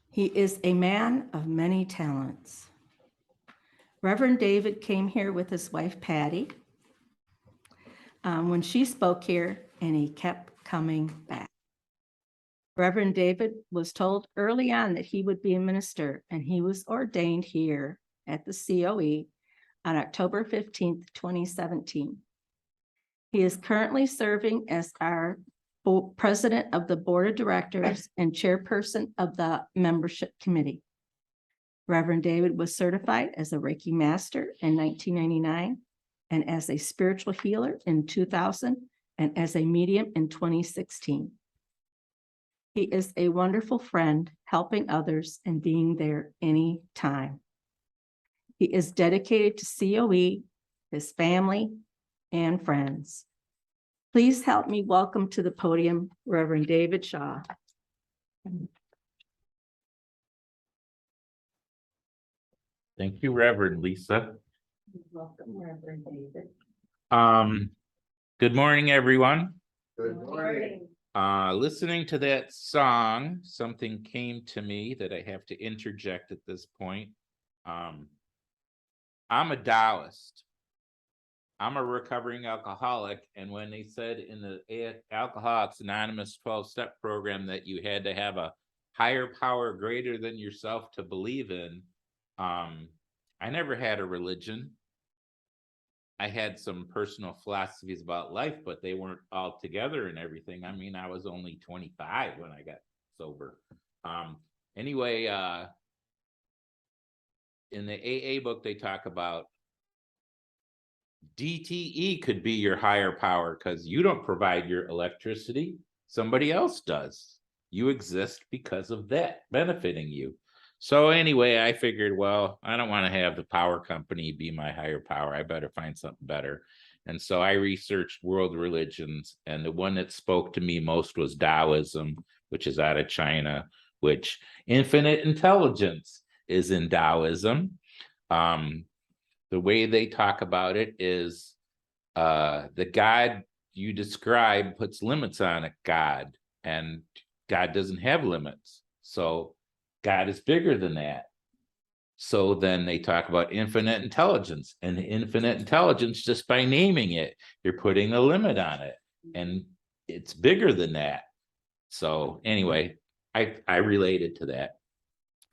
He is a man of many talents. Reverend David came here with his wife, Patty, when she spoke here, and he kept coming back. Reverend David was told early on that he would be a minister, and he was ordained here at the COE on October 15th, 2017. He is currently serving as our president of the board of directors and chairperson of the membership committee. Reverend David was certified as a Reiki master in 1999 and as a spiritual healer in 2000 and as a medium in 2016. He is a wonderful friend, helping others and being there anytime. He is dedicated to COE, his family, and friends. Please help me welcome to the podium Reverend David Shaw. Thank you, Reverend Lisa. You're welcome, Reverend David. Good morning, everyone. Good morning. Listening to that song, something came to me that I have to interject at this point. I'm a Taoist. I'm a recovering alcoholic, and when they said in the Alcoholics Anonymous 12-step program that you had to have a higher power greater than yourself to believe in, I never had a religion. I had some personal philosophies about life, but they weren't all together and everything. I mean, I was only 25 when I got sober. Anyway, in the AA book, they talk about DTE could be your higher power because you don't provide your electricity. Somebody else does. You exist because of that benefiting you. So anyway, I figured, well, I don't want to have the power company be my higher power. I better find something better. And so I researched world religions, and the one that spoke to me most was Taoism, which is out of China, which infinite intelligence is in Taoism. The way they talk about it is the God you describe puts limits on a God, and God doesn't have limits. So God is bigger than that. So then they talk about infinite intelligence, and infinite intelligence, just by naming it, you're putting a limit on it, and it's bigger than that. So anyway, I related to that.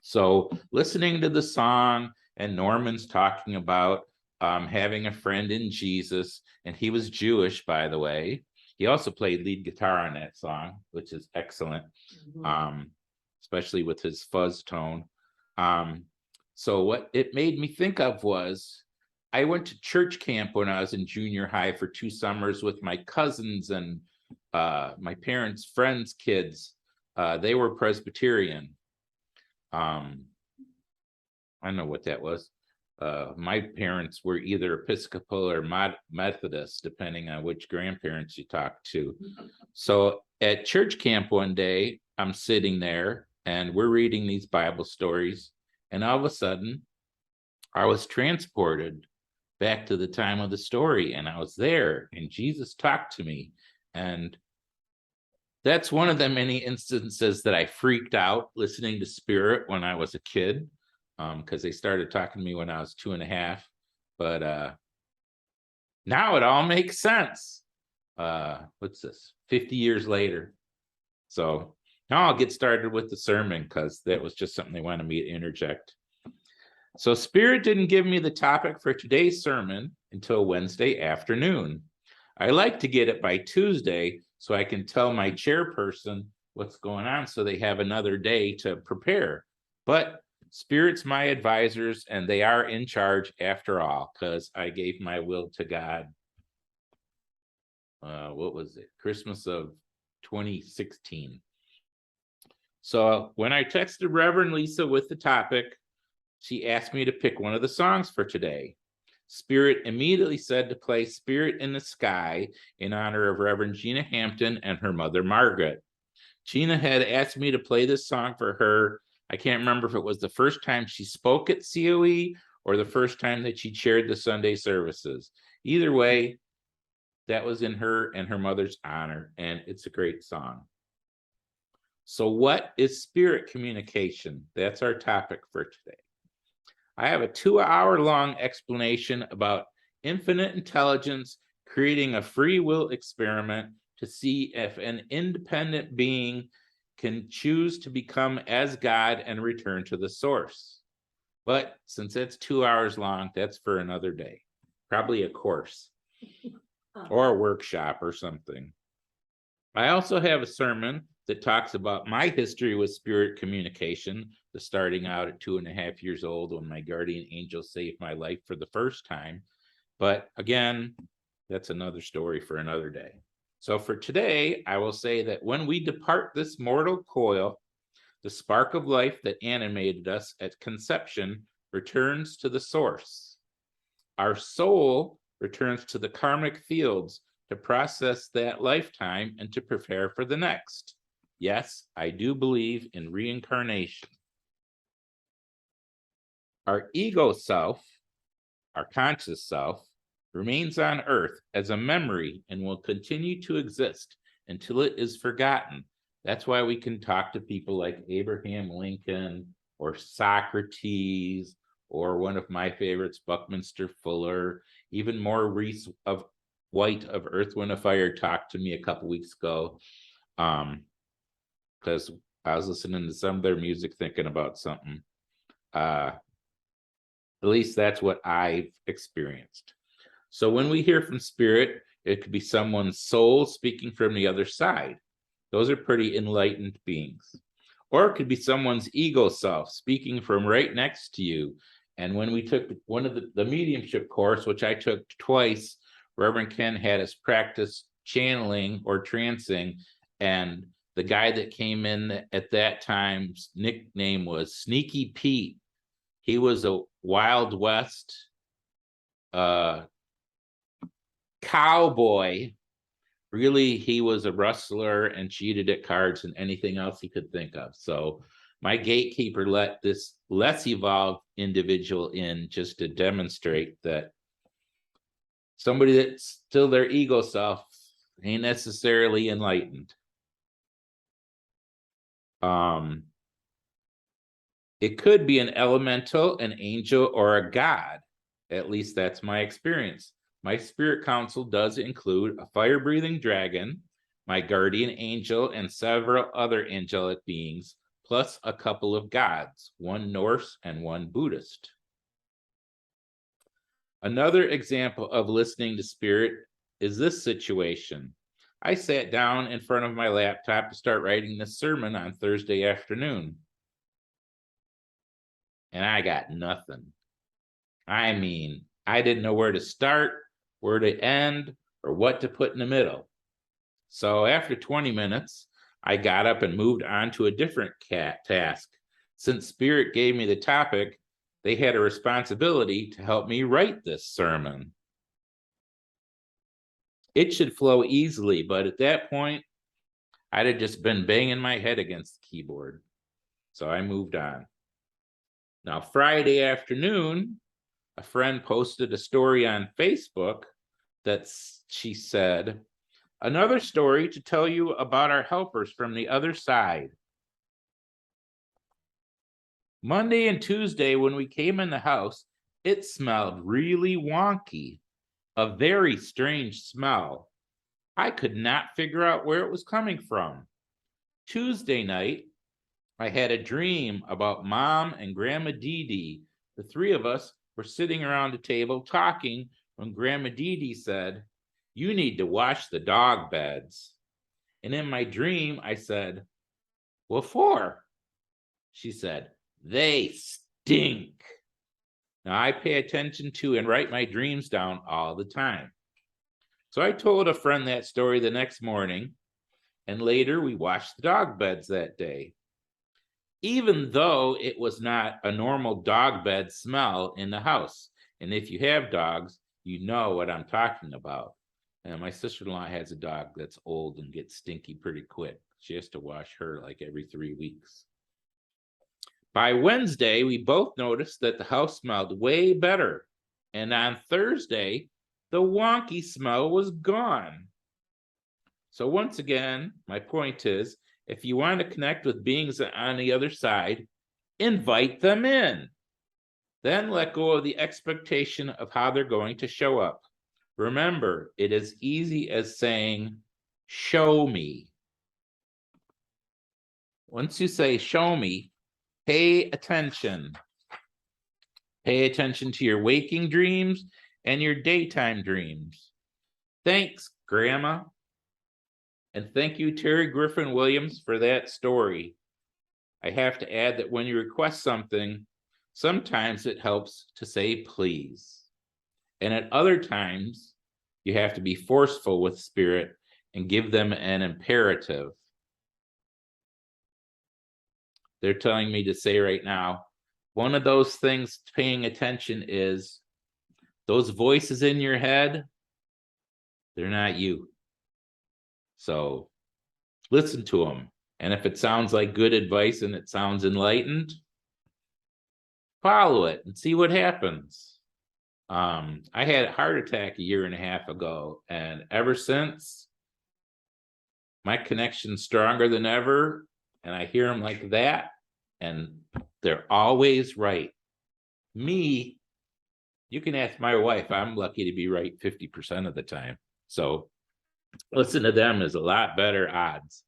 So listening to the song, and Norman's talking about having a friend in Jesus, and he was Jewish, by the way. He also played lead guitar on that song, which is excellent, especially with his fuzz tone. So what it made me think of was, I went to church camp when I was in junior high for 2 summers with my cousins and my parents' friends' kids. They were Presbyterian. I don't know what that was. My parents were either Episcopal or Methodist, depending on which grandparents you talk to. So at church camp one day, I'm sitting there and we're reading these Bible stories, and all of a sudden I was transported back to the time of the story, and I was there, and Jesus talked to me. And that's one of the many instances that I freaked out listening to Spirit when I was a kid, because they started talking to me when I was 2.5. But now it all makes sense. What's this? 50 years later. So now I'll get started with the sermon, because that was just something they wanted me to interject. So Spirit didn't give me the topic for today's sermon until Wednesday afternoon. I like to get it by Tuesday so I can tell my chairperson what's going on, so they have another day to prepare. But Spirit's my advisors, and they are in charge after all, because I gave my will to God. What was it? Christmas of 2016. So when I texted Reverend Lisa with the topic, she asked me to pick one of the songs for today. Spirit immediately said to play Spirit in the Sky in honor of Reverend Gina Hampton and her mother, Margaret. Gina had asked me to play this song for her. I can't remember if it was the first time she spoke at COE or the first time that she chaired the Sunday services. Either way, that was in her and her mother's honor, and it's a great song. So what is spirit communication? That's our topic for today. I have a 2-hour-long explanation about infinite intelligence creating a free will experiment to see if an independent being can choose to become as God and return to the source. But since it's 2 hours long, that's for another day, probably a course or a workshop or something. I also have a sermon that talks about my history with spirit communication, the starting out at 2.5 years old when my guardian angel saved my life for the first time. But again, that's another story for another day. So for today, I will say that when we depart this mortal coil, the spark of life that animated us at conception returns to the source. Our soul returns to the karmic fields to process that lifetime and to prepare for the next. Yes, I do believe in reincarnation. Our ego self, our conscious self, remains on earth as a memory and will continue to exist until it is forgotten. That's why we can talk to people like Abraham Lincoln or Socrates or one of my favorites, Buckminster Fuller. Even more Reese of White of Earth, Wind, and Fire talked to me a couple weeks ago because I was listening to some of their music thinking about something. At least that's what I've experienced. So when we hear from spirit, it could be someone's soul speaking from the other side. Those are pretty enlightened beings. Or it could be someone's ego self speaking from right next to you. And when we took one of the mediumship course, which I took twice, Reverend Ken had us practice channeling or trancing. And the guy that came in at that time's nickname was Sneaky Pete. He was a Wild West cowboy. Really, he was a rustler and cheated at cards and anything else he could think of. So my gatekeeper let this less evolved individual in just to demonstrate that somebody that's still their ego self ain't necessarily enlightened. It could be an elemental, an angel, or a god. At least that's my experience. My spirit council does include a fire-breathing dragon, my guardian angel, and several other angelic beings, plus a couple of gods, one Norse and one Buddhist. Another example of listening to spirit is this situation. I sat down in front of my laptop to start writing this sermon on Thursday afternoon. And I got nothing. I mean, I didn't know where to start, where to end, or what to put in the middle. So after 20 minutes, I got up and moved on to a different task. Since Spirit gave me the topic, they had a responsibility to help me write this sermon. It should flow easily, but at that point, I'd have just been banging my head against the keyboard. So I moved on. Now, Friday afternoon, a friend posted a story on Facebook that she said, another story to tell you about our helpers from the other side. Monday and Tuesday, when we came in the house, it smelled really wonky, a very strange smell. I could not figure out where it was coming from. Tuesday night, I had a dream about Mom and Grandma Dee Dee. The three of us were sitting around a table talking when Grandma Dee Dee said, "You need to wash the dog beds." And in my dream, I said, "What for?" She said, "They stink." Now I pay attention to and write my dreams down all the time. So I told a friend that story the next morning, and later we washed the dog beds that day. Even though it was not a normal dog bed smell in the house. And if you have dogs, you know what I'm talking about. And my sister-in-law has a dog that's old and gets stinky pretty quick. She has to wash her like every 3 weeks. By Wednesday, we both noticed that the house smelled way better. And on Thursday, the wonky smell was gone. So once again, my point is, If you want to connect with beings on the other side, invite them in. Then let go of the expectation of how they're going to show up. Remember, it is easy as saying, show me. Once you say, show me, pay attention. Pay attention to your waking dreams and your daytime dreams. Thanks, Grandma. And thank you, Terry Griffin Williams, for that story. I have to add that when you request something, sometimes it helps to say please. And at other times, you have to be forceful with spirit and give them an imperative. They're telling me to say right now, one of those things paying attention is those voices in your head, they're not you. So listen to them. And if it sounds like good advice and it sounds enlightened, follow it and see what happens. I had a heart attack a year and a half ago, and ever since, my connection's stronger than ever, and I hear them like that, and they're always right. Me, you can ask my wife, I'm lucky to be right 50% of the time. So listen to them is a lot better odds.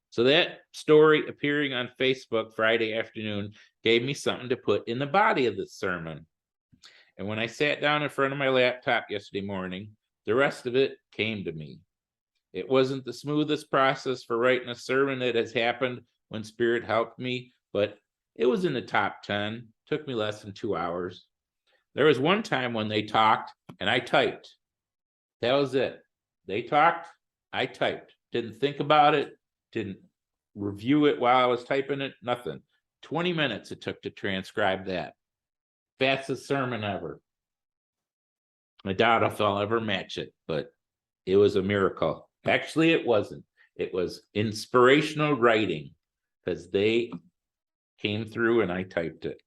So that story appearing on Facebook Friday afternoon gave me something to put in the body of the sermon. And when I sat down in front of my laptop yesterday morning, the rest of it came to me. It wasn't the smoothest process for writing a sermon that has happened when Spirit helped me, but it was in the top 10. Took me less than 2 hours. There was one time when they talked and I typed. That was it. They talked, I typed. Didn't think about it, didn't review it while I was typing it, nothing. 20 minutes it took to transcribe that. Fastest sermon ever. I doubt if I'll ever match it, but it was a miracle. Actually, it wasn't. It was inspirational writing because they came through and I typed it.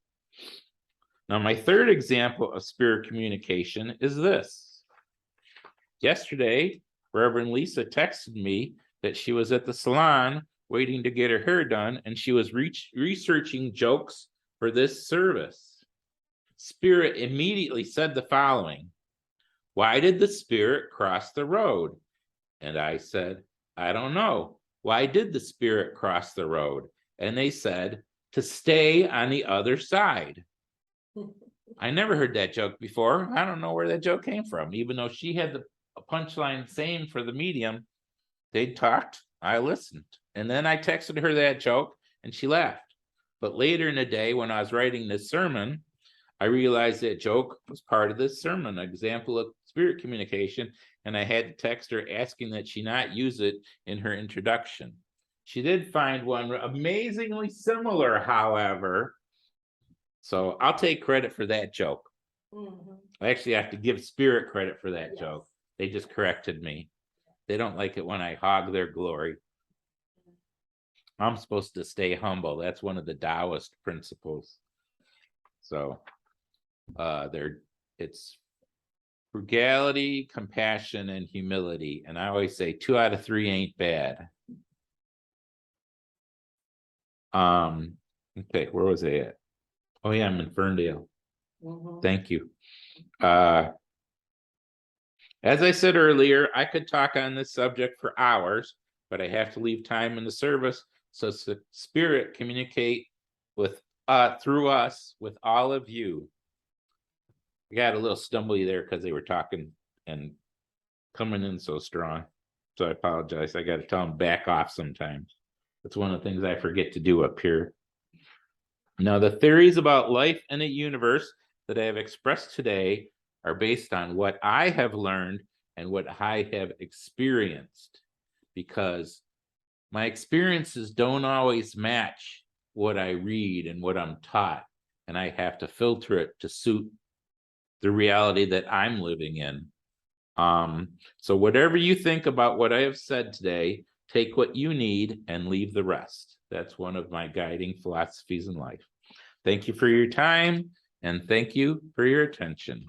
Now, my third example of spirit communication is this. Yesterday, Reverend Lisa texted me that she was at the salon waiting to get her hair done, and she was researching jokes for this service. Spirit immediately said the following: "Why did the spirit cross the road?" And I said, "I don't know. Why did the spirit cross the road?" And they said, "To stay on the other side." I never heard that joke before. I don't know where that joke came from. Even though she had the punchline same for the medium, they talked, I listened. And then I texted her that joke and she laughed. But later in the day, when I was writing this sermon, I realized that joke was part of this sermon, an example of spirit communication. And I had to text her asking that she not use it in her introduction. She did find one amazingly similar, however. So I'll take credit for that joke. Mm-hmm. I actually have to give Spirit credit for that joke. They just corrected me. They don't like it when I hog their glory. I'm supposed to stay humble. That's one of the Taoist principles. So it's frugality, compassion, and humility. And I always say 2 out of 3 ain't bad. Okay, where was I at? Oh yeah, I'm in Ferndale. Mm-hmm. Thank you. As I said earlier, I could talk on this subject for hours, but I have to leave time in the service so Spirit communicate with through us with all of you. I got a little stumbly there because they were talking and coming in so strong. So I apologize. I got to tell them back off sometimes. That's one of the things I forget to do up here. Now, the theories about life and the universe that I have expressed today are based on what I have learned and what I have experienced, because my experiences don't always match what I read and what I'm taught, and I have to filter it to suit the reality that I'm living in. So whatever you think about what I have said today, take what you need and leave the rest. That's one of my guiding philosophies in life. Thank you for your time, and thank you for your attention.